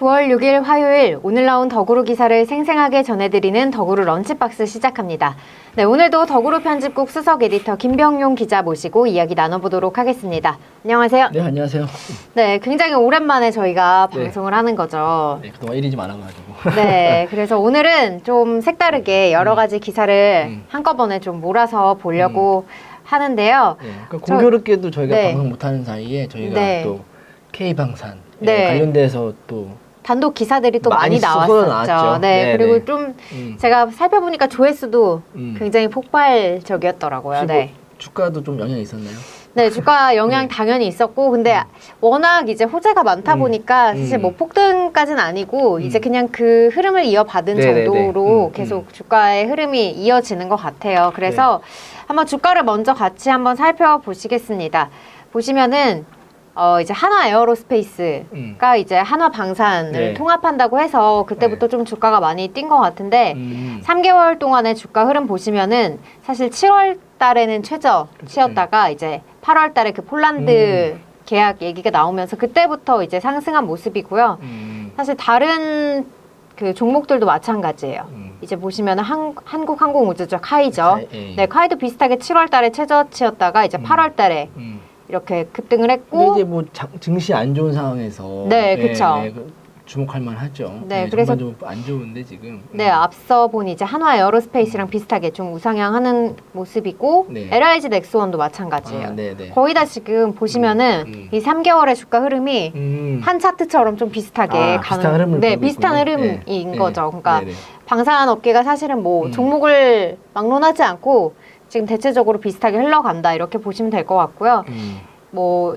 9월 6일 화요일 오늘 나온 더구로 기사를 생생하게 전해드리는 더구로 런치박스 시작합니다. 네, 오늘도 더구로 편집국 수석 에디터 김병용 기자 모시고 이야기 나눠보도록 하겠습니다. 안녕하세요. 네, 안녕하세요. 네, 굉장히 오랜만에 저희가 방송을 하는 거죠. 네, 그동안 일이 좀 많아가지고. 네, 그래서 오늘은 좀 색다르게 여러 가지 기사를 한꺼번에 좀 몰아서 보려고 하는데요. 네, 그러니까 공교롭게도 저희가 네. 방송 못하는 사이에 저희가 네. 또 K방산 네. 관련돼서 또 단독 기사들이 또 많이 쏟아져 나왔었죠. 나왔죠. 네, 네, 그리고 네. 좀 제가 살펴보니까 조회수도 굉장히 폭발적이었더라고요. 혹시 네. 뭐 주가도 좀 영향이 있었나요? 네, 주가 영향 당연히 있었고, 근데 워낙 이제 호재가 많다 보니까 사실 뭐 폭등까지는 아니고 이제 그냥 그 흐름을 이어받은 네네네. 정도로 계속 주가의 흐름이 이어지는 것 같아요. 그래서 한번 주가를 먼저 같이 한번 살펴보시겠습니다. 보시면은 이제 한화 에어로스페이스가 이제 한화 방산을 네. 통합한다고 해서 그때부터 좀 주가가 많이 뛴 것 같은데 3개월 동안의 주가 흐름 보시면은 사실 7월 달에는 최저치였다가 이제 8월 달에 그 폴란드 계약 얘기가 나오면서 그때부터 이제 상승한 모습이고요. 사실 다른 그 종목들도 마찬가지예요. 이제 보시면은 한국항공우주죠. 카이죠. 네, 카이도 비슷하게 7월 달에 최저치였다가 이제 8월 달에 이렇게 급등을 했고. 근데 이제 뭐 증시 안 좋은 상황에서 네, 그쵸. 주목할 만하죠. 네, 그래서 좀 안 좋은데 지금. 네, 앞서 본 이제 한화 에어로스페이스랑 비슷하게 좀 우상향하는 모습이고 네. LIG 넥스원도 마찬가지예요. 네, 네. 거의 다 지금 보시면은 이 3개월의 주가 흐름이 한 차트처럼 좀 비슷하게 비슷한 흐름을 네, 보이고 비슷한 있군요. 흐름인 네. 거죠. 그러니까 네, 네. 방산 업계가 사실은 뭐 종목을 막론하지 않고 지금 대체적으로 비슷하게 흘러간다 이렇게 보시면 될 것 같고요. 뭐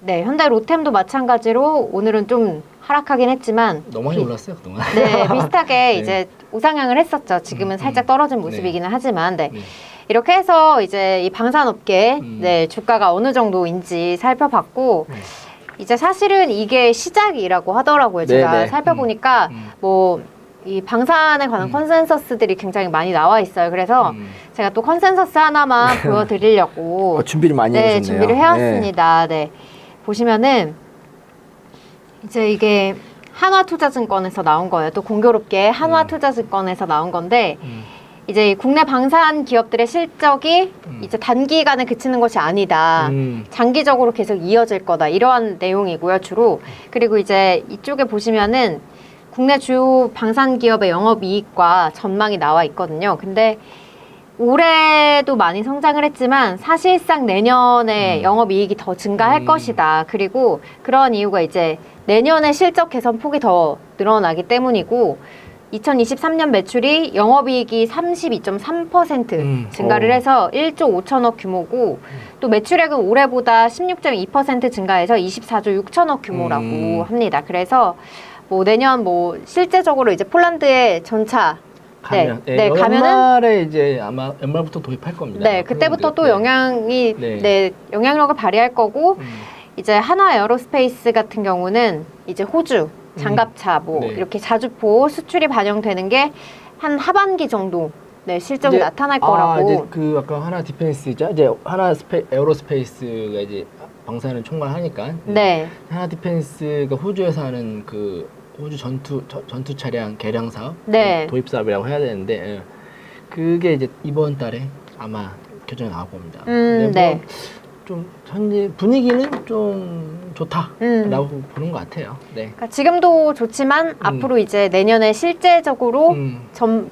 네, 현대 로템도 마찬가지로 오늘은 좀 하락하긴 했지만 너무 많이 올랐어요 그동안. 네, 비슷하게 네. 이제 우상향을 했었죠. 지금은 살짝 떨어진 모습이기는 하지만 네. 네. 이렇게 해서 이제 이 방산업계 네, 주가가 어느 정도인지 살펴봤고 이제 사실은 이게 시작이라고 하더라고요. 제가 네, 네. 살펴보니까 뭐 이 방산에 관한 컨센서스들이 굉장히 많이 나와 있어요. 그래서 제가 또 컨센서스 하나만 보여드리려고 준비를 많이 네, 해주셨네요. 준비를 해왔습니다. 네. 보시면은 이제 이게 한화투자증권에서 나온 거예요. 또 공교롭게 한화투자증권에서 나온 건데 이제 국내 방산 기업들의 실적이 이제 단기간에 그치는 것이 아니다. 장기적으로 계속 이어질 거다. 이러한 내용이고요, 주로. 그리고 이제 이쪽에 보시면은 국내 주요 방산 기업의 영업이익과 전망이 나와 있거든요. 근데 올해도 많이 성장을 했지만 사실상 내년에 영업이익이 더 증가할 것이다. 그리고 그런 이유가 이제 내년에 실적 개선 폭이 더 늘어나기 때문이고 2023년 매출이 영업이익이 32.3% 증가를 해서 1조 5천억 규모고 또 매출액은 올해보다 16.2% 증가해서 24조 6천억 규모라고 합니다. 그래서 뭐 내년 뭐 실제적으로 이제 폴란드의 전차 가면, 가면은 연말에 이제 아마 연말부터 도입할 겁니다. 네, 그때부터 또 영향이 네. 영향력을 발휘할 거고 이제 한화 에어로스페이스 같은 경우는 이제 호주 장갑차 뭐 이렇게 자주포 수출이 반영되는 게 한 하반기 정도 실적이 이제, 나타날 거라고. 이제 그 아까 하나 디펜스죠. 이제 하나 에어로스페이스가 이제 방산을 총괄하니까. 네. 하나 디펜스가 호주에서 하는 그 호주 전투 차량 개량 사업 도입 사업이라고 해야 되는데 그게 이제 이번 달에 아마 결정이 나올 겁니다. 근데 뭐 좀 현재 분위기는 좀 좋다라고 보는 것 같아요. 네. 그러니까 지금도 좋지만 앞으로 이제 내년에 실제적으로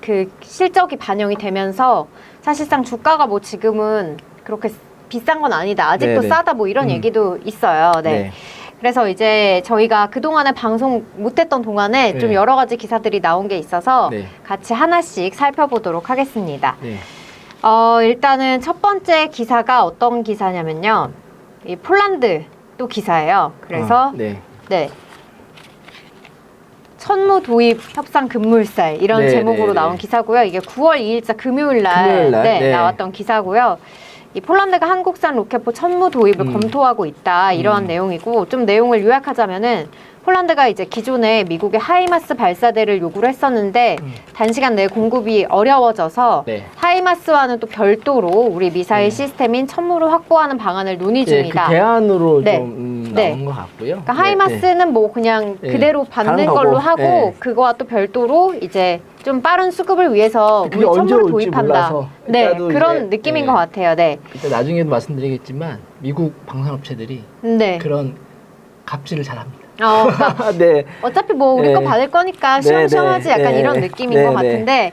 그 실적이 반영이 되면서 사실상 주가가 뭐 지금은 그렇게 비싼 건 아니다. 아직도 싸다 뭐 이런 얘기도 있어요. 네. 그래서 이제 저희가 그동안에 방송 못했던 동안에 좀 여러 가지 기사들이 나온 게 있어서 같이 하나씩 살펴보도록 하겠습니다. 일단은 첫 번째 기사가 어떤 기사냐면요. 이 폴란드 또 기사예요. 그래서 천무 도입 협상 급물살 이런 제목으로 나온 기사고요. 이게 9월 2일자 금요일 날 나왔던 기사고요. 이 폴란드가 한국산 로켓포 천무 도입을 검토하고 있다 이러한 내용이고 좀 내용을 요약하자면은 폴란드가 이제 기존에 미국의 하이마스 발사대를 요구를 했었는데 단시간 내에 공급이 어려워져서 하이마스와는 또 별도로 우리 미사일 시스템인 천무를 확보하는 방안을 논의 중이다. 그 대안으로 좀 좀 네. 나온 것 같고요. 그러니까 하이마스는 뭐 그냥 네. 그대로 받는 다른 걸로 거고. 하고 네. 그거와 또 별도로 이제 좀 빠른 수급을 위해서 그게 우리 언제 선물을 올지 도입한다. 몰라서 네, 일단도 그런 이제, 느낌인 네. 것 같아요. 네. 이따 나중에도 말씀드리겠지만 미국 방산업체들이 네. 그런 갑질을 잘합니다. 그러니까 네. 어차피 뭐 우리 거 네. 받을 거니까 네, 시험시험하지 네. 약간 네. 이런 느낌인 네, 것 네. 같은데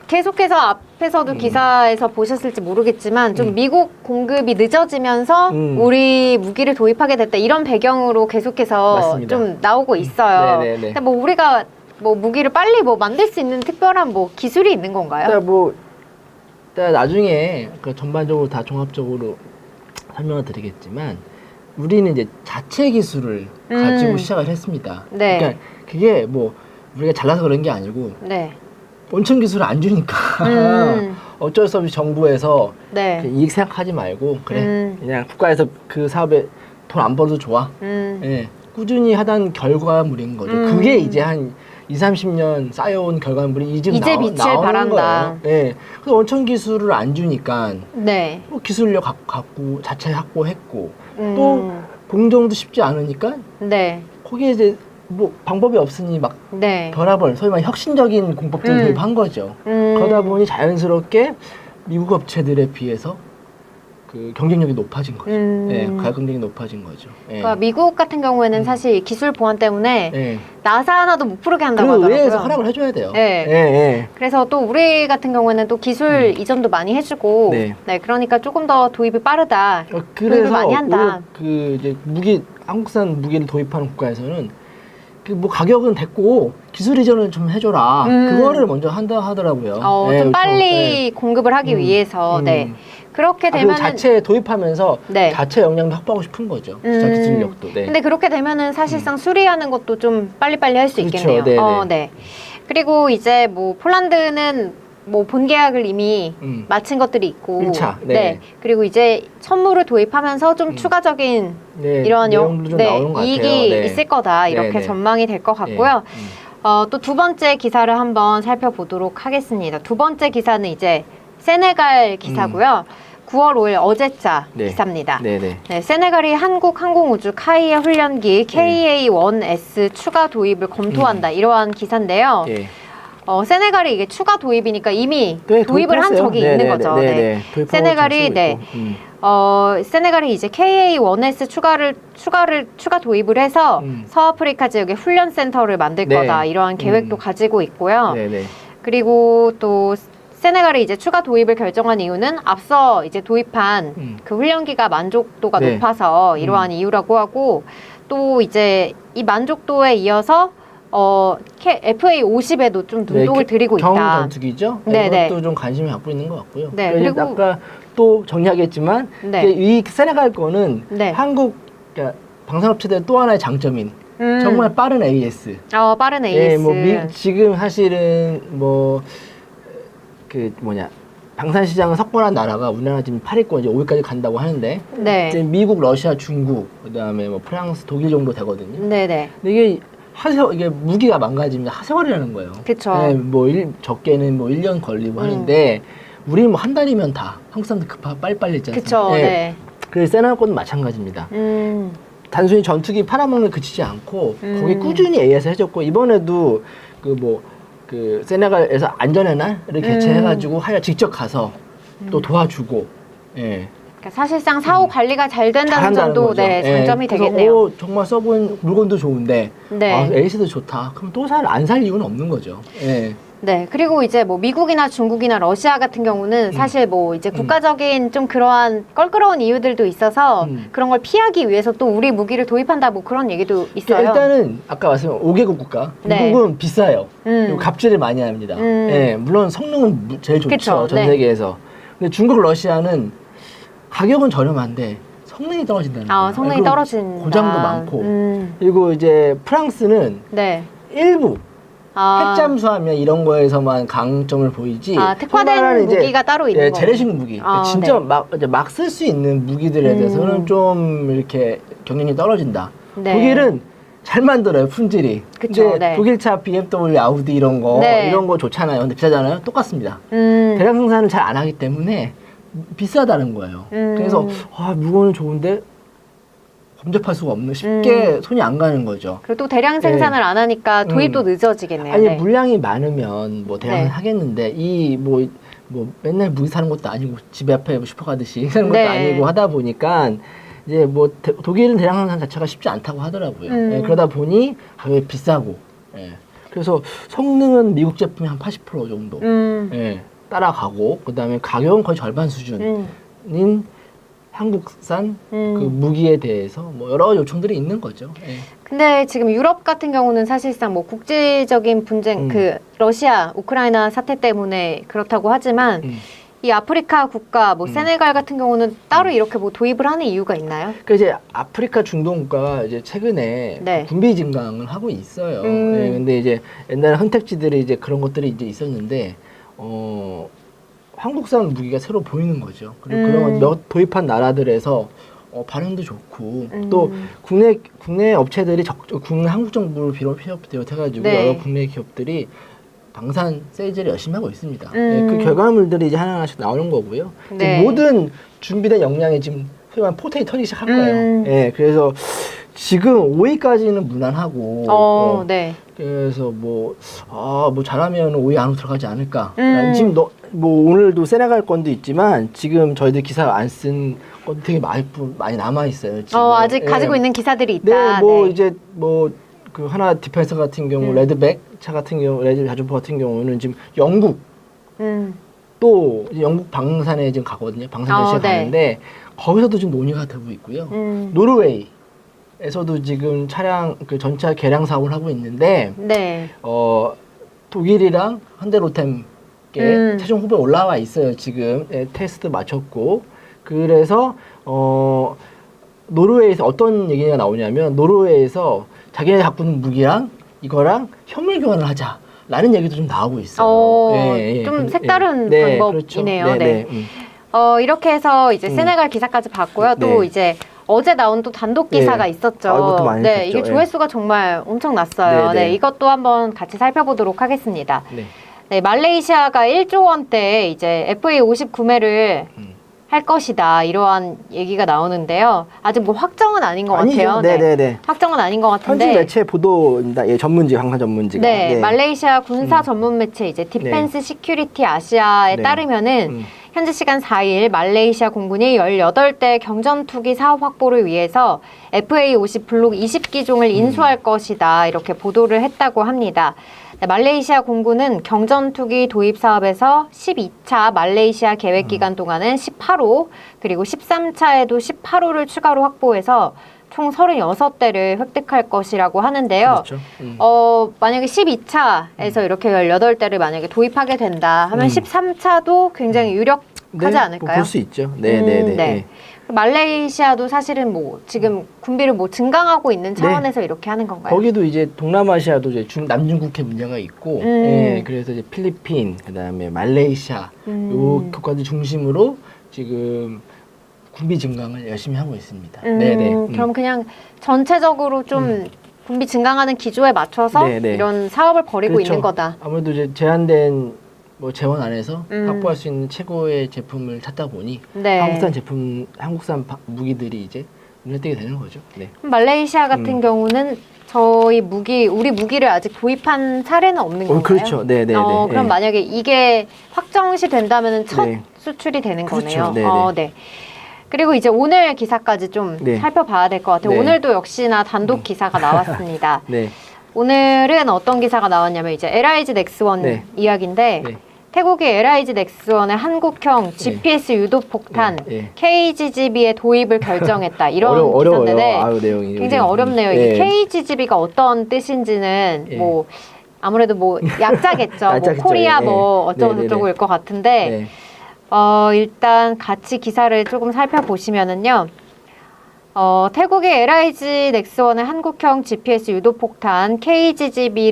계속해서 앞에서도 기사에서 보셨을지 모르겠지만 좀 미국 공급이 늦어지면서 우리 무기를 도입하게 됐다 이런 배경으로 계속해서 맞습니다. 좀 나오고 있어요. 네, 네, 네. 근데 뭐 우리가 뭐 무기를 빨리 뭐 만들 수 있는 특별한 뭐 기술이 있는 건가요? 일단 뭐 일단 나중에 그 전반적으로 다 종합적으로 설명을 드리겠지만 우리는 이제 자체 기술을 가지고 시작을 했습니다. 네. 그러니까 그게 뭐 우리가 잘나서 그런 게 아니고 네. 원천 기술을 안 주니까 어쩔 수 없이 정부에서 네. 이익 생각하지 말고 그래 그냥 국가에서 그 사업에 돈 안 벌어도 좋아. 예, 꾸준히 하던 결과물인 거죠. 그게 이제 한 20-30년 쌓여온 결과물이 이제 빛을 나오는 발한다. 거예요. 예, 그래서 원천 기술을 안 주니까 네. 뭐 기술력 갖고 자체 확보했고 또 공정도 쉽지 않으니까 네. 거기에 이제 뭐 방법이 없으니 막 네. 결합을 소위 말 혁신적인 공법들을 도입한 거죠. 그러다 보니 자연스럽게 미국 업체들에 비해서 그 경쟁력이 높아진 거죠. 예, 가격 경쟁이 높아진 거죠. 예. 그러니까 미국 같은 경우에는 사실 기술 보완 때문에 예. 나사 하나도 못 부르게 한다고 그 하더라고요. 의회에서 허락을 해줘야 돼요. 네. 예, 예. 그래서 또 우리 같은 경우에는 또 기술 이전도 많이 해주고, 네. 네, 그러니까 조금 더 도입이 빠르다. 도입을 그래서 많이 한다. 오히려 그 이제 한국산 무기를 도입하는 국가에서는 그 뭐 가격은 됐고 기술 이전을 좀 해줘라. 그거를 먼저 한다 하더라고요. 예, 좀 요청, 빨리 예. 공급을 하기 위해서, 네. 그렇게 그리고 되면은 자체 도입하면서 네. 자체 역량도 확보하고 싶은 거죠. 자체 기술력도. 네. 근데 그렇게 되면은 사실상 수리하는 것도 좀 빨리빨리 할 수 그렇죠. 있겠네요. 네네. 네. 그리고 이제 뭐 폴란드는 뭐 본 계약을 이미 마친 것들이 있고, 1차, 네. 그리고 이제 선물을 도입하면서 좀 추가적인 네, 이런 내용도 좀 나오는 것 이익이 같아요. 네. 있을 거다 이렇게 네, 네. 전망이 될 것 같고요. 또 두 번째 기사를 한번 살펴보도록 하겠습니다. 두 번째 기사는 이제 세네갈 기사고요. 9월 5일 어제자 네. 기사입니다. 네네. 네, 세네갈이 한국 항공우주 카이의 훈련기 KA-1S 추가 도입을 검토한다 이러한 기사인데요. 예. 세네갈이 이게 추가 도입이니까 이미 네, 도입을 한 도입했어요. 적이 네네네. 있는 거죠. 네네. 네. 도입하고 세네갈이 잘 쓰고 네. 있고. 세네갈이 이제 KA-1S 추가 도입을 해서 서아프리카 지역에 훈련 센터를 만들 네. 거다 이러한 계획도 가지고 있고요. 네네. 그리고 또 세네갈이 이제 추가 도입을 결정한 이유는 앞서 이제 도입한 그 훈련기가 만족도가 네. 높아서 이러한 이유라고 하고 또 이제 이 만족도에 이어서 FA50에도 좀 눈독을 들이고 있다. 경전투기죠. 네네. 이것도 좀 관심을 갖고 있는 것 같고요. 네, 그리고 그리고- 아까 또 정리하겠지만 네. 이 세네갈 거는 네. 한국 그러니까 방산업체들의 또 하나의 장점인 정말 빠른 AS. 빠른 AS. 예, 뭐 지금 사실은 뭐 그 방산 시장을 석권한 나라가 우리나라 지금 8위권 이제 5위까지 간다고 하는데 네. 이제 미국, 러시아, 중국, 그다음에 뭐 프랑스, 독일 정도 되거든요. 네네. 근데 이게 무기가 망가지면 하세월이라는 거예요. 그쵸. 네, 뭐 적게는 뭐 1년 걸리고 하는데 우리는 뭐 한 달이면 다 한국 사람들 빨리빨리 있잖아요. 그쵸. 네. 그래서 세나권도 마찬가지입니다. 단순히 전투기 팔아먹는 그치지 않고 거기 꾸준히 AS 해줬고 이번에도 그 세네갈에서 안전의 날을 개최해가지고 직접 가서 또 도와주고. 예. 그러니까 사실상 사후 관리가 잘 된다는 잘한다는 점도 거죠. 네, 장점이 예. 그래서 되겠네요. 정말 써본 물건도 좋은데 네. AS도 좋다. 그럼 또 안 살 이유는 없는 거죠. 예. 네, 그리고 이제 뭐 미국이나 중국이나 러시아 같은 경우는 사실 뭐 이제 국가적인 좀 그러한 껄끄러운 이유들도 있어서 그런 걸 피하기 위해서 또 우리 무기를 도입한다 뭐 그런 얘기도 있어요. 일단은 아까 말씀한 5개국 국가 네. 미국은 비싸요. 그리고 갑질을 많이 합니다. 예, 물론 성능은 제일 좋죠. 그쵸, 전 네. 세계에서. 근데 중국, 러시아는 가격은 저렴한데 성능이 떨어진다는 거예요. 성능이 그리고 떨어진다. 고장도 많고. 그리고 이제 프랑스는 네. 일부 아, 핵잠수하면 이런 거에서만 강점을 보이지. 특화된 소위 말하는 무기가 따로 있는 예, 거. 재래식 무기. 진짜 네. 막 쓸 수 있는 무기들에 대해서는 좀 이렇게 경쟁력이 떨어진다. 네. 독일은 잘 만들어요, 품질이. 그쵸, 근데 네. 독일차, BMW, 아우디 이런 거 좋잖아요. 근데 비싸잖아요. 똑같습니다. 대량 생산을 잘 안 하기 때문에 비싸다는 거예요. 그래서 물건은 좋은데 범접할 수가 없는 쉽게 손이 안 가는 거죠. 그리고 또 대량 생산을 안 하니까 도입도 늦어지겠네요. 아니 네. 물량이 많으면 뭐 대량 네. 하겠는데 이 뭐 맨날 무기 사는 것도 아니고 집에 앞에 슈퍼 가듯이 사는 것도 네. 아니고 하다 보니까 이제 뭐 독일은 대량 생산 자체가 쉽지 않다고 하더라고요. 예, 그러다 보니 가격이 비싸고. 예. 그래서 성능은 미국 제품이 한 80% 정도 예, 따라가고 그다음에 가격은 거의 절반 수준인 한국산 그 무기에 대해서 뭐 여러 요청들이 있는 거죠. 예. 근데 지금 유럽 같은 경우는 사실상 뭐 국제적인 분쟁, 그 러시아, 우크라이나 사태 때문에 그렇다고 하지만 이 아프리카 국가, 뭐 세네갈 같은 경우는 따로 이렇게 뭐 도입을 하는 이유가 있나요? 그 이제 아프리카 중동 국가가 이제 최근에 네. 군비 증강을 하고 있어요. 예, 근데 이제 옛날에 선택지들이 이제 그런 것들이 이제 있었는데 한국산 무기가 새로 보이는 거죠. 그리고 그런 몇 도입한 나라들에서 반응도 좋고 또 국내 업체들이 국내 한국 정부를 비롯해가지고 네. 여러 국내 기업들이 방산 세일즈를 열심히 하고 있습니다. 예, 그 결과물들이 이제 하나하나씩 나오는 거고요. 네. 모든 준비된 역량이 지금 소위 말하는 포텐이 터지기 시작할 거예요. 예, 그래서 지금 5위까지는 무난하고 네. 그래서 뭐 잘하면 5위 안으로 들어가지 않을까. 지금 뭐 오늘도 세네갈 건도 있지만 지금 저희들 기사 안 쓴 건도 되게 많이 남아 있어요. 지금. 아직 가지고 있는 기사들이 있다. 네, 뭐 이제 뭐 그 하나 디펜서 같은 경우 레드백 차 같은 경우 레드 자주포 같은 경우는 지금 영국 또 이제 영국 방산에 지금 가거든요. 방산 전시회 네. 가는데 거기서도 지금 논의가 되고 있고요. 노르웨이에서도 지금 차량 그 전차 개량 사업을 하고 있는데 네. 독일이랑 현대로템께 최종 후보에 올라와 있어요. 지금 테스트 마쳤고 그래서 노르웨이에서 어떤 얘기가 나오냐면 노르웨이에서 자기네 갖고 있는 무기랑 이거랑 현물 교환을 하자라는 얘기도 좀 나오고 있어요. 좀 색다른 방법이네요. 그렇죠. 네. 이렇게 해서 이제 세네갈 기사까지 봤고요. 또 이제 어제 나온 또 단독 기사가 있었죠. 이것도 많이 네, 했었죠. 이게 조회수가 정말 엄청났어요. 네, 이것도 한번 같이 살펴보도록 하겠습니다. 네, 말레이시아가 1조 원대 이제 FA50 구매를 할 것이다 이러한 얘기가 나오는데요. 아직 뭐 확정은 아닌 것 같아요. 네네네. 확정은 아닌 것 같은데. 현지 매체 보도입니다. 예, 전문지 항상 전문지가. 네, 말레이시아 군사 전문 매체 이제 디펜스 시큐리티 아시아에 따르면은 현지 시간 4일 말레이시아 공군이 18대 경전투기 사업 확보를 위해서 FA50 블록 20기종을 인수할 것이다 이렇게 보도를 했다고 합니다. 네, 말레이시아 공군은 경전투기 도입 사업에서 12차 말레이시아 계획 기간 동안은 18호 그리고 13차에도 18호를 추가로 확보해서 총 36대를 획득할 것이라고 하는데요. 그렇죠. 만약에 12차에서 이렇게 18대를 만약에 도입하게 된다 하면 13차도 굉장히 유력하지 않을까요? 볼 수 있죠. 네네네. 네. 말레이시아도 사실은 뭐 지금 군비를 뭐 증강하고 있는 차원에서 이렇게 하는 건가요? 거기도 이제 동남아시아도 이제 남중국해 문제가 있고, 예, 그래서 이제 필리핀, 그다음에 말레이시아 요 국가들 중심으로 지금 군비 증강을 열심히 하고 있습니다. 네네. 그럼 그냥 전체적으로 좀 군비 증강하는 기조에 맞춰서 이런 사업을 벌이고 그렇죠. 있는 거다. 아무래도 이제 제한된 뭐 재원 안에서 확보할 수 있는 최고의 제품을 찾다 보니 한국산 무기들이 이제 눈에 띄게 되는 거죠. 네. 말레이시아 같은 경우는 우리 무기를 아직 도입한 사례는 없는 건가요? 그렇죠. 네네. 그럼 만약에 이게 확정시 된다면 첫 수출이 되는 거네요. 네. 그리고 이제 오늘 기사까지 좀 살펴봐야 될 것 같아요. 오늘도 역시나 단독 기사가 나왔습니다. 오늘은 어떤 기사가 나왔냐면 이제 LIG 넥스원 이야기인데 태국이 LIG 넥스원의 한국형 GPS 유도폭탄 KGGB의 도입을 결정했다. 이런 기사인데 굉장히 어렵네요. 이게 KGGB가 어떤 뜻인지는 뭐 아무래도 뭐 약자겠죠. 뭐 코리아 뭐 어쩌고저쩌고일 것 같은데 일단 같이 기사를 조금 살펴보시면은요. 태국의 LIG 넥스원의 한국형 GPS 유도폭탄 KGGB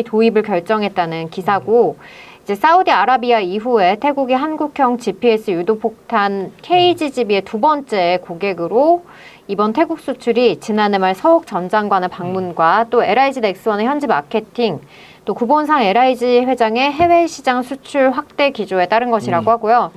도입을 결정했다는 기사고, 이제 사우디아라비아 이후에 태국이 한국형 GPS 유도폭탄 KGGB의 두 번째 고객으로 이번 태국 수출이 지난해 말 서욱 전 장관의 방문과 또 LIG 넥스원의 현지 마케팅, 또 구본상 LIG 회장의 해외 시장 수출 확대 기조에 따른 것이라고 하고요.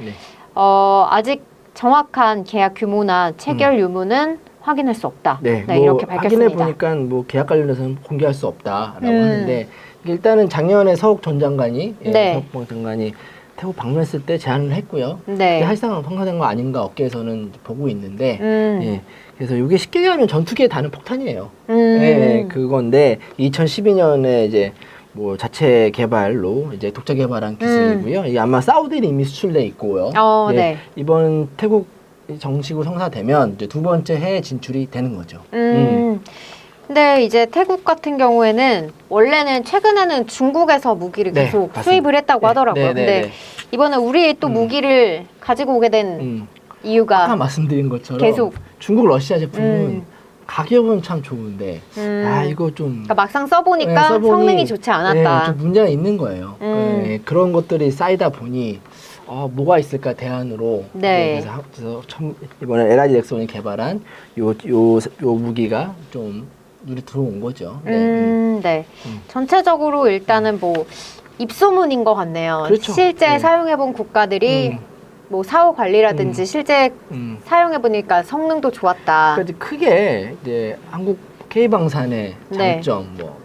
아직 정확한 계약 규모나 체결 유무는 확인할 수 없다. 네, 네, 뭐 이렇게 밝혔습니다. 확인해 보니까 뭐 계약 관련해서는 공개할 수 없다라고 하는데 일단은 작년에 서욱 전 장관이 네. 서욱 장관이 태국 방문했을 때 제안을 했고요. 네. 사실상 성사된 거 아닌가 업계에서는 보고 있는데 예, 그래서 이게 쉽게 얘기하면 전투기에 다는 폭탄이에요. 예, 그건데 2012년에 이제 뭐 자체 개발로 이제 독자 개발한 기술이고요. 이게 아마 사우디에 이미 수출돼 있고요. 예, 네. 이번 태국 정식으로 성사되면 이제 두 번째 해외 진출이 되는 거죠. 근데 이제 태국 같은 경우에는 원래는 최근에는 중국에서 무기를 네, 계속 맞습니다. 수입을 했다고 하더라고요. 네, 네, 근데 네. 이번에 우리 또 무기를 가지고 오게 된 이유가 아까 말씀드린 것처럼 계속 중국 러시아 제품은 가격은 참 좋은데 이거 좀 그러니까 막상 써보니까 써보니, 성능이 좋지 않았다. 좀 문제가 있는 거예요. 그런 것들이 쌓이다 보니 뭐가 있을까 대안으로 네. 그래서 이번에 LG 넥슨이 개발한 요 무기가 좀 눈에 들어온 거죠. 네. 전체적으로 일단은 뭐 입소문인 것 같네요. 그렇죠. 실제 네. 사용해본 국가들이 뭐 사후 관리라든지 실제 사용해보니까 성능도 좋았다. 그러니까 크게 이제 한국 K방산의 장점, 뭐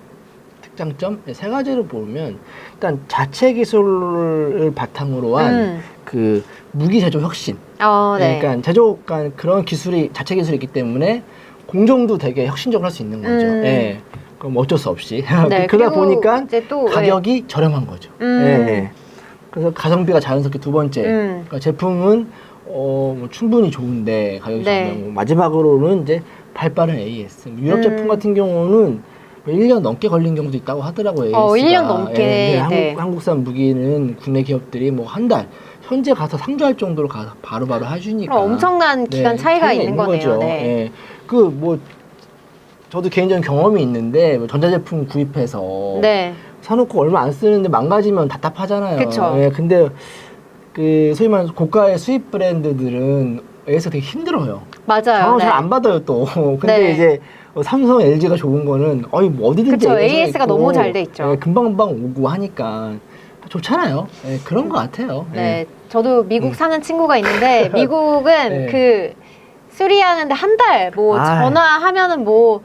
특장점 세 가지를 보면 일단 자체 기술을 바탕으로 한 그 무기 제조 혁신. 네. 그러니까 제조가 그런 기술이 자체 기술이 있기 때문에 공정도 되게 혁신적으로 할 수 있는 거죠. 예. 그럼 어쩔 수 없이 네, 그러다 보니까 이제 또, 가격이 저렴한 거죠. 예. 그래서 가성비가 자연스럽게 두 번째. 그러니까 제품은 뭐 충분히 좋은데 가격이 저렴하고 마지막으로는 이제 발빠른 AS. 유럽 제품 같은 경우는 1년 넘게 걸린 경우도 있다고 하더라고요. AS가. 1년 넘게. 한국산 무기는 국내 기업들이 뭐 한 달 현재 가서 상주할 정도로 가서 바로바로 해주니까 엄청난 기간 차이가 있는 거네요. 네. 예. 그 뭐 저도 개인적인 경험이 있는데 뭐 전자제품 구입해서 사놓고 얼마 안 쓰는데 망가지면 답답하잖아요. 그쵸. 예. 근데 그 소위 말해서 고가의 수입 브랜드들은 AS가 되게 힘들어요. 맞아요. 잘 안 받아요 또. 근데 이제 삼성, LG가 좋은 거는 뭐 어디든지 AS가 너무 잘 돼 있죠. 예, 금방금방 오고 하니까 좋잖아요. 예, 그런 것 같아요. 네, 저도 미국 사는 친구가 있는데 미국은 그 수리하는데 한 달 뭐 전화하면은 뭐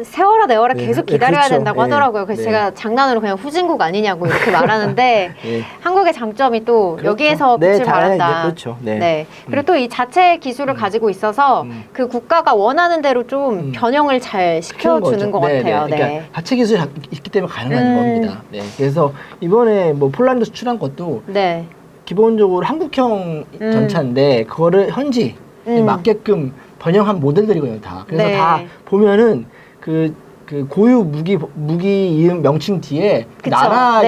세월아 내월아 계속 기다려야 그렇죠. 된다고 하더라고요. 그래서 제가 장난으로 그냥 후진국 아니냐고 이렇게 말하는데 한국의 장점이 또 여기에서 빛을 발한다. 그렇죠. 그리고 또 이 자체 기술을 가지고 있어서 그 국가가 원하는 대로 좀 변형을 잘 시켜주는 것 같아요. 그러니까 자체 기술이 있기 때문에 가능한 겁니다. 그래서 이번에 뭐 폴란드 수출한 것도 기본적으로 한국형 전차인데 그거를 현지 맞게끔 번영한 모델들이거든요, 다. 그래서 다 보면은 그 고유 무기 이름 명칭 뒤에 나라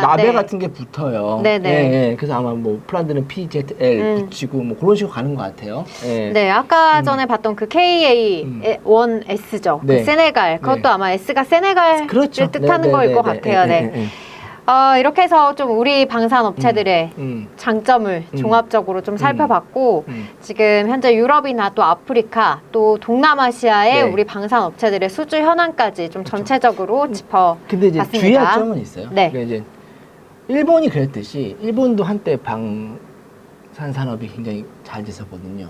나베 같은 게 붙어요. 그래서 아마 뭐 폴란드는 PZL 붙이고 뭐 그런 식으로 가는 것 같아요. 아까 전에 봤던 그 KA1S죠. 그 세네갈. 그것도 아마 S가 세네갈을 뜻하는 거일 것 같아요. 이렇게 해서 좀 우리 방산 업체들의 장점을 종합적으로 좀 살펴봤고 지금 현재 유럽이나 또 아프리카 또 동남아시아의 우리 방산 업체들의 수주 현황까지 좀 전체적으로 짚어봤습니다. 근데 이제 주의할 점은 있어요. 그러니까 이제 일본이 그랬듯이 일본도 한때 방산 산업이 굉장히 잘 됐었거든요.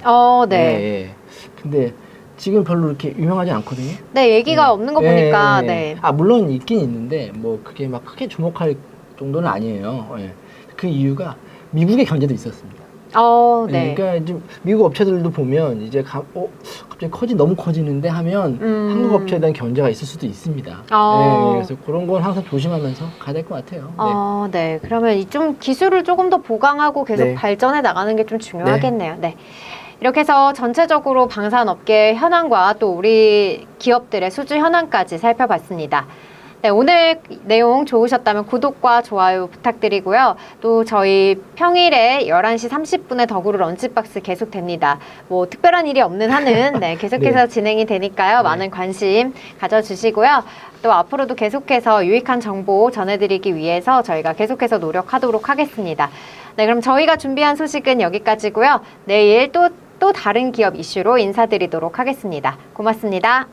근데 지금 별로 이렇게 유명하지 않거든요. 얘기가 없는 거 보니까. 물론 있긴 있는데 뭐 그게 막 크게 주목할 정도는 아니에요. 그 이유가 미국의 견제도 있었습니다. 그러니까 좀 미국 업체들도 보면 이제 갑자기 너무 커지는데 하면 한국 업체에 대한 견제가 있을 수도 있습니다. 그래서 그런 건 항상 조심하면서 가야 될 것 같아요. 그러면 좀 기술을 조금 더 보강하고 계속 발전해 나가는 게 좀 중요하겠네요. 이렇게 해서 전체적으로 방산업계 현황과 또 우리 기업들의 수주 현황까지 살펴봤습니다. 오늘 내용 좋으셨다면 구독과 좋아요 부탁드리고요. 또 저희 평일에 11시 30분에 더구로 런치박스 계속됩니다. 뭐 특별한 일이 없는 한은 계속해서 진행이 되니까요. 많은 관심 가져주시고요. 또 앞으로도 계속해서 유익한 정보 전해드리기 위해서 저희가 계속해서 노력하도록 하겠습니다. 그럼 저희가 준비한 소식은 여기까지고요. 내일 또 다른 기업 이슈로 인사드리도록 하겠습니다. 고맙습니다.